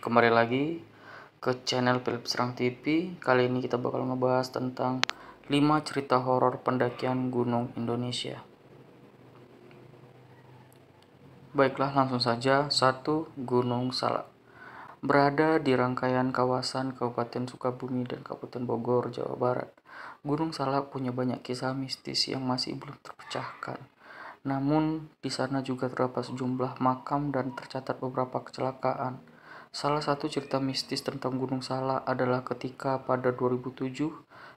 Kembali lagi ke channel Philip Serang TV. Kali ini kita bakal ngebahas tentang 5 cerita horor pendakian gunung Indonesia. Baiklah, langsung saja. 1. Gunung Salak. Berada di rangkaian kawasan Kabupaten Sukabumi dan Kabupaten Bogor, Jawa Barat, Gunung Salak punya banyak kisah mistis yang masih belum terpecahkan. Namun, di sana juga terdapat sejumlah makam dan tercatat beberapa kecelakaan. Salah satu cerita mistis tentang Gunung Salak adalah ketika pada 2007,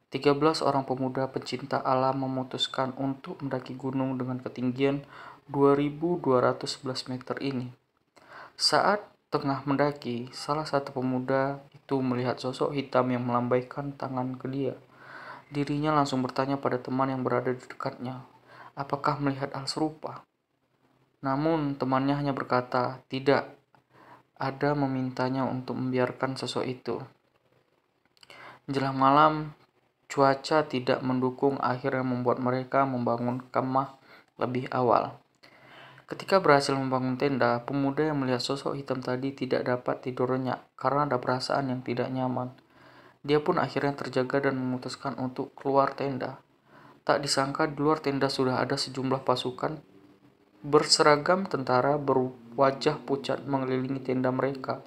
13 orang pemuda pencinta alam memutuskan untuk mendaki gunung dengan ketinggian 2.211 meter ini. Saat tengah mendaki, salah satu pemuda itu melihat sosok hitam yang melambaikan tangan ke dia. Dirinya langsung bertanya pada teman yang berada di dekatnya, apakah melihat hal serupa? Namun temannya hanya berkata, tidak. Ada memintanya untuk membiarkan sosok itu. Menjelang malam, cuaca tidak mendukung, akhirnya membuat mereka membangun kemah lebih awal. Ketika berhasil membangun tenda, pemuda yang melihat sosok hitam tadi tidak dapat tidur nyenyak karena ada perasaan yang tidak nyaman. Dia pun akhirnya terjaga dan memutuskan untuk keluar tenda. Tak disangka di luar tenda sudah ada sejumlah pasukan berseragam tentara berwajah pucat mengelilingi tenda mereka.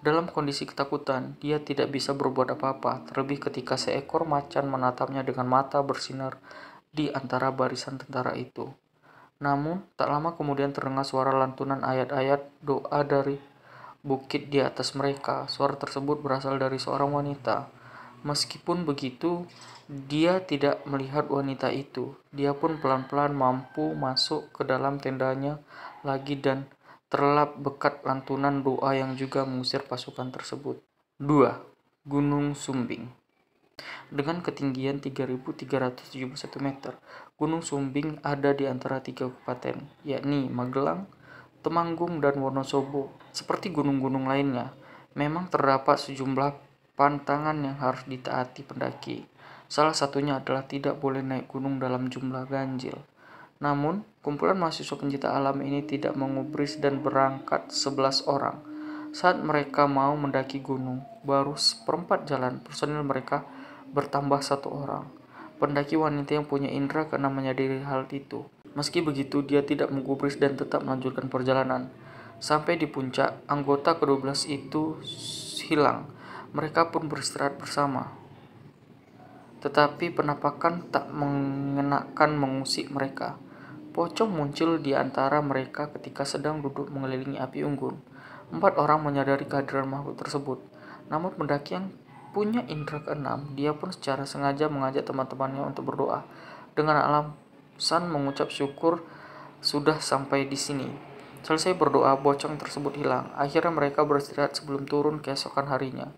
Dalam kondisi ketakutan, dia tidak bisa berbuat apa-apa, terlebih ketika seekor macan menatapnya dengan mata bersinar di antara barisan tentara itu. Namun, tak lama kemudian terdengar suara lantunan ayat-ayat doa dari bukit di atas mereka. Suara tersebut berasal dari seorang wanita. Meskipun begitu, dia tidak melihat wanita itu. Dia pun pelan-pelan mampu masuk ke dalam tendanya lagi dan terlelap berkat lantunan doa yang juga mengusir pasukan tersebut. 2. Gunung Sumbing. Dengan ketinggian 3.371 meter, Gunung Sumbing ada di antara 3 kabupaten, yakni Magelang, Temanggung, dan Wonosobo. Seperti gunung-gunung lainnya, memang terdapat sejumlah pantangan yang harus ditaati pendaki. Salah satunya adalah tidak boleh naik gunung dalam jumlah ganjil. Namun, kumpulan mahasiswa pencinta alam ini tidak mengubris dan berangkat 11 orang. Saat mereka mau mendaki gunung, baru seperempat jalan, personil mereka bertambah 1 orang. Pendaki wanita yang punya indera keenam menyadari hal itu. Meski begitu, dia tidak menggubris dan tetap melanjutkan perjalanan. Sampai di puncak, anggota ke-12 itu hilang. Mereka pun beristirahat bersama. Tetapi penampakan tak mengenakan mengusik mereka. Pocong muncul di antara mereka ketika sedang duduk mengelilingi api unggun. 4 orang menyadari kehadiran makhluk tersebut. Namun pendaki yang punya indera keenam, dia pun secara sengaja mengajak teman-temannya untuk berdoa dengan alasan mengucap syukur sudah sampai di sini. Selesai berdoa, pocong tersebut hilang. Akhirnya mereka beristirahat sebelum turun keesokan harinya.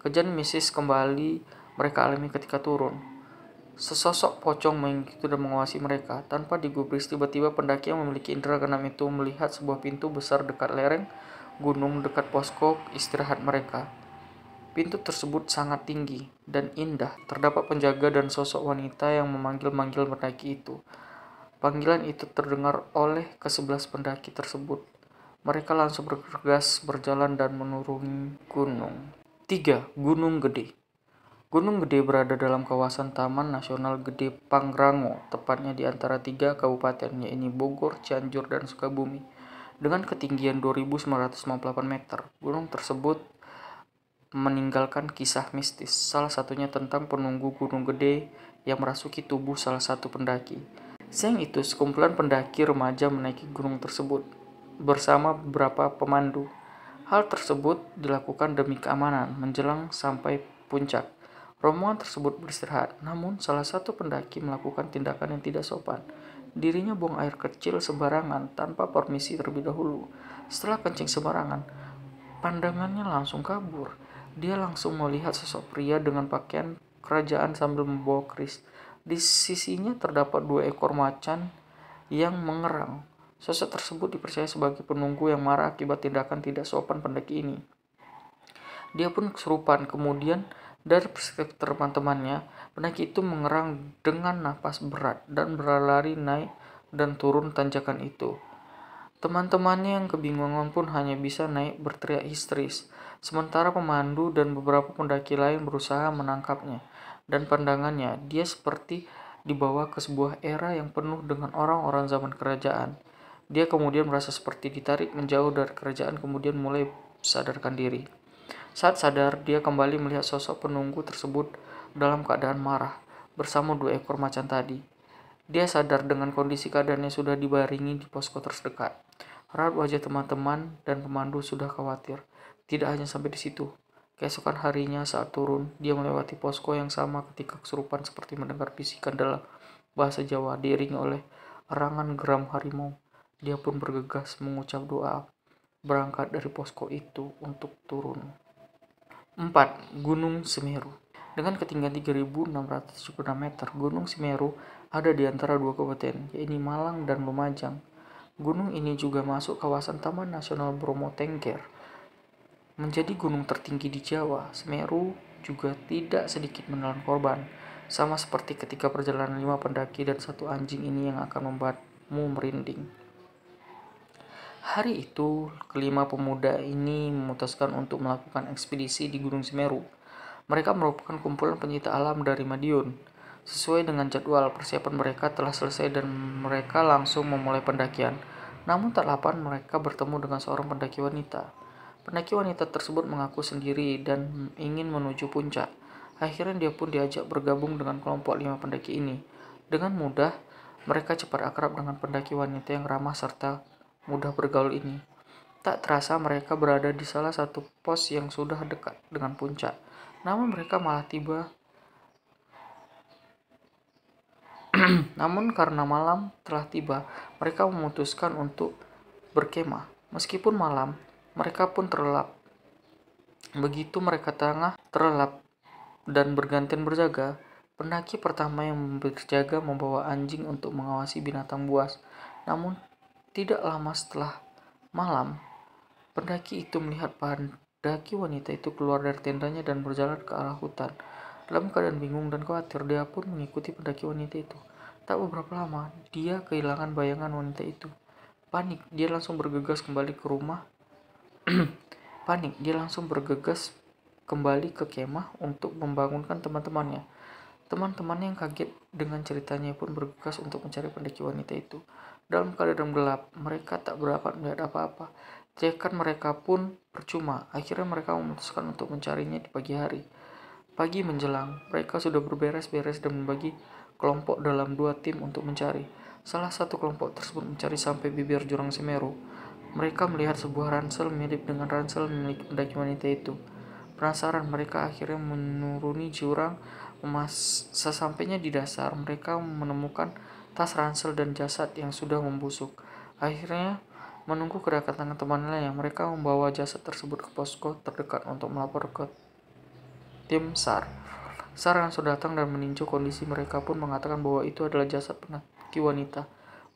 Kejadian mistis kembali mereka alami ketika turun. Sesosok pocong mengikuti dan mengawasi mereka. Tanpa digubris, tiba-tiba pendaki yang memiliki indera keenam itu melihat sebuah pintu besar dekat lereng gunung dekat posko istirahat mereka. Pintu tersebut sangat tinggi dan indah. Terdapat penjaga dan sosok wanita yang memanggil-manggil pendaki itu. Panggilan itu terdengar oleh ke-11 pendaki tersebut. Mereka langsung bergegas berjalan dan menuruni gunung. 3. Gunung Gede. Gunung Gede berada dalam kawasan Taman Nasional Gede Pangrango, tepatnya di antara 3 kabupaten, yaitu Bogor, Cianjur, dan Sukabumi. Dengan ketinggian 2.998 meter, gunung tersebut meninggalkan kisah mistis, salah satunya tentang penunggu Gunung Gede yang merasuki tubuh salah satu pendaki. Siang itu, sekumpulan pendaki remaja menaiki gunung tersebut bersama beberapa pemandu. Hal tersebut dilakukan demi keamanan menjelang sampai puncak. Rombongan tersebut beristirahat, namun salah satu pendaki melakukan tindakan yang tidak sopan. Dirinya buang air kecil sembarangan tanpa permisi terlebih dahulu. Setelah kencing sembarangan, pandangannya langsung kabur. Dia langsung melihat sosok pria dengan pakaian kerajaan sambil membawa keris. Di sisinya terdapat 2 ekor macan yang mengerang. Sosok tersebut dipercaya sebagai penunggu yang marah akibat tindakan tidak sopan pendaki ini. Dia pun kesurupan. Kemudian dari perspektif teman-temannya, pendaki itu mengerang dengan napas berat dan berlari naik dan turun tanjakan itu. Teman-temannya yang kebingungan pun hanya bisa naik berteriak histeris. Sementara pemandu dan beberapa pendaki lain berusaha menangkapnya, dan pandangannya dia seperti dibawa ke sebuah era yang penuh dengan orang-orang zaman kerajaan. Dia kemudian merasa seperti ditarik menjauh dari kerajaan, kemudian mulai sadarkan diri. Saat sadar, dia kembali melihat sosok penunggu tersebut dalam keadaan marah bersama 2 ekor macan tadi. Dia sadar dengan kondisi keadaannya sudah dibaringi di posko terdekat. Raut wajah teman-teman dan pemandu sudah khawatir. Tidak hanya sampai di situ. Keesokan harinya saat turun, dia melewati posko yang sama ketika kesurupan seperti mendengar bisikan dalam bahasa Jawa diiringi oleh erangan geram harimau. Dia pun bergegas mengucap doa berangkat dari posko itu untuk turun. 4. Gunung Semeru. Dengan ketinggian 3.676 meter, Gunung Semeru ada di antara 2 kabupaten, yaitu Malang dan Lumajang. Gunung ini juga masuk kawasan Taman Nasional Bromo Tengger. Menjadi gunung tertinggi di Jawa, Semeru juga tidak sedikit menelan korban, sama seperti ketika perjalanan 5 pendaki dan 1 anjing ini yang akan membuatmu merinding. Hari itu, kelima pemuda ini memutuskan untuk melakukan ekspedisi di Gunung Semeru. Mereka merupakan kumpulan pencinta alam dari Madiun. Sesuai dengan jadwal, persiapan mereka telah selesai dan mereka langsung memulai pendakian. Namun tak lama mereka bertemu dengan seorang pendaki wanita. Pendaki wanita tersebut mengaku sendiri dan ingin menuju puncak. Akhirnya dia pun diajak bergabung dengan kelompok 5 pendaki ini. Dengan mudah, mereka cepat akrab dengan pendaki wanita yang ramah serta mudah bergaul ini. Tak terasa mereka berada di salah satu pos yang sudah dekat dengan puncak. Namun karena malam telah tiba, mereka memutuskan untuk berkemah. Meskipun malam, mereka pun terlelap. Begitu mereka tengah terlelap dan bergantian berjaga, pendaki pertama yang berjaga membawa anjing untuk mengawasi binatang buas. Namun tidak lama setelah malam, pendaki itu melihat pendaki wanita itu keluar dari tendanya dan berjalan ke arah hutan. Dalam keadaan bingung dan khawatir, dia pun mengikuti pendaki wanita itu. Tak beberapa lama, dia kehilangan bayangan wanita itu. Panik, dia langsung bergegas kembali ke rumah. Ke kemah untuk membangunkan teman-temannya. Teman-temannya yang kaget dengan ceritanya pun bergegas untuk mencari pendaki wanita itu. Dalam keadaan gelap, mereka tak dapat melihat apa-apa. Teriakan mereka pun percuma. Akhirnya mereka memutuskan untuk mencarinya di pagi hari. Pagi menjelang, mereka sudah berberes-beres dan membagi kelompok dalam 2 tim untuk mencari. Salah satu kelompok tersebut mencari sampai bibir jurang Semeru. Mereka melihat sebuah ransel mirip dengan ransel milik pendaki wanita itu. Penasaran, mereka akhirnya menuruni jurang. Sesampainya di dasar, mereka menemukan tas ransel dan jasad yang sudah membusuk. Akhirnya, menunggu kedatangan teman-temannya, mereka membawa jasad tersebut ke posko terdekat untuk melapor ke tim SAR. SAR yang sudah datang dan meninjau kondisi mereka pun mengatakan bahwa itu adalah jasad pendaki wanita.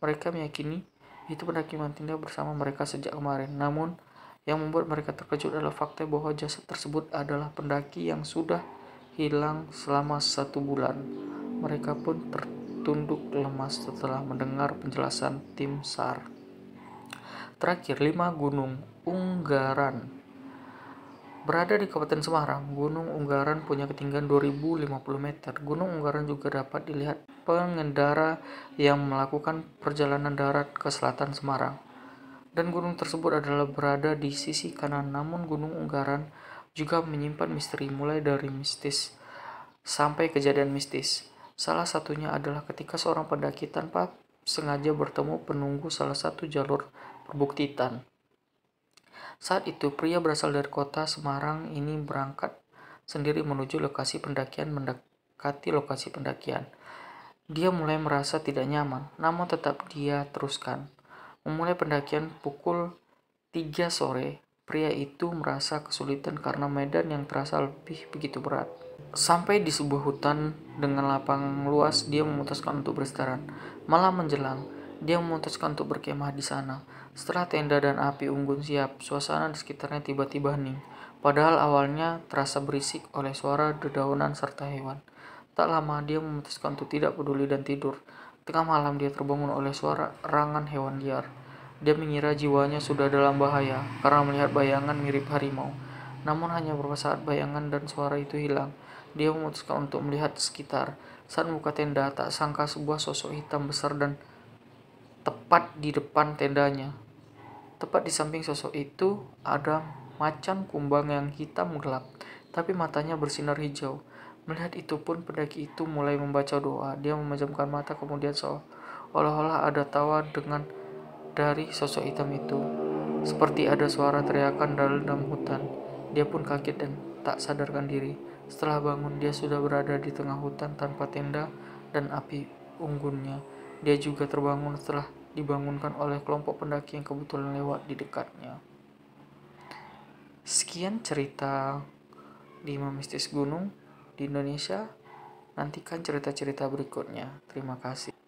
Mereka meyakini itu pendaki wanita bersama mereka sejak kemarin. Namun, yang membuat mereka terkejut adalah fakta bahwa jasad tersebut adalah pendaki yang sudah hilang selama 1 bulan. Mereka pun tertunduk lemas setelah mendengar penjelasan tim SAR. Terakhir, 5. Gunung Unggaran. Berada di Kabupaten Semarang, Gunung Unggaran punya ketinggian 2050 meter. Gunung Unggaran juga dapat dilihat pengendara yang melakukan perjalanan darat ke selatan Semarang. Dan gunung tersebut adalah berada di sisi kanan. Namun Gunung Unggaran juga menyimpan misteri, mulai dari mistis sampai kejadian mistis. Salah satunya adalah ketika seorang pendaki tanpa sengaja bertemu penunggu salah satu jalur perbukitan. Saat itu, pria berasal dari kota Semarang ini berangkat sendiri menuju lokasi pendakian. Mendekati lokasi pendakian, dia mulai merasa tidak nyaman, namun tetap dia teruskan. Memulai pendakian pukul 3 sore, pria itu merasa kesulitan karena medan yang terasa begitu berat. Sampai di sebuah hutan dengan lapang luas, dia memutuskan untuk beristirahat. Malam menjelang, dia memutuskan untuk berkemah di sana. Setelah tenda dan api unggun siap, suasana di sekitarnya tiba-tiba hening. Padahal awalnya terasa berisik oleh suara dedaunan serta hewan. Tak lama dia memutuskan untuk tidak peduli dan tidur. Tengah malam dia terbangun oleh suara erangan hewan liar. Dia mengira jiwanya sudah dalam bahaya karena melihat bayangan mirip harimau. Namun hanya beberapa saat bayangan dan suara itu hilang. Dia memutuskan untuk melihat sekitar. Saat membuka tenda, tak sangka sebuah sosok hitam besar dan tepat di depan tendanya. Tepat di samping sosok itu ada macan kumbang yang hitam gelap, tapi matanya bersinar hijau. Melihat itu pun pendaki itu mulai membaca doa. Dia memejamkan mata, kemudian seolah-olah ada tawa dari sosok hitam itu. Seperti ada suara teriakan dalam hutan. Dia pun kaget dan tak sadarkan diri. Setelah bangun, dia sudah berada di tengah hutan tanpa tenda dan api unggunnya. Dia juga terbangun setelah dibangunkan oleh kelompok pendaki yang kebetulan lewat di dekatnya. Sekian cerita 5 mistis gunung di Indonesia. Nantikan cerita-cerita berikutnya. Terima kasih.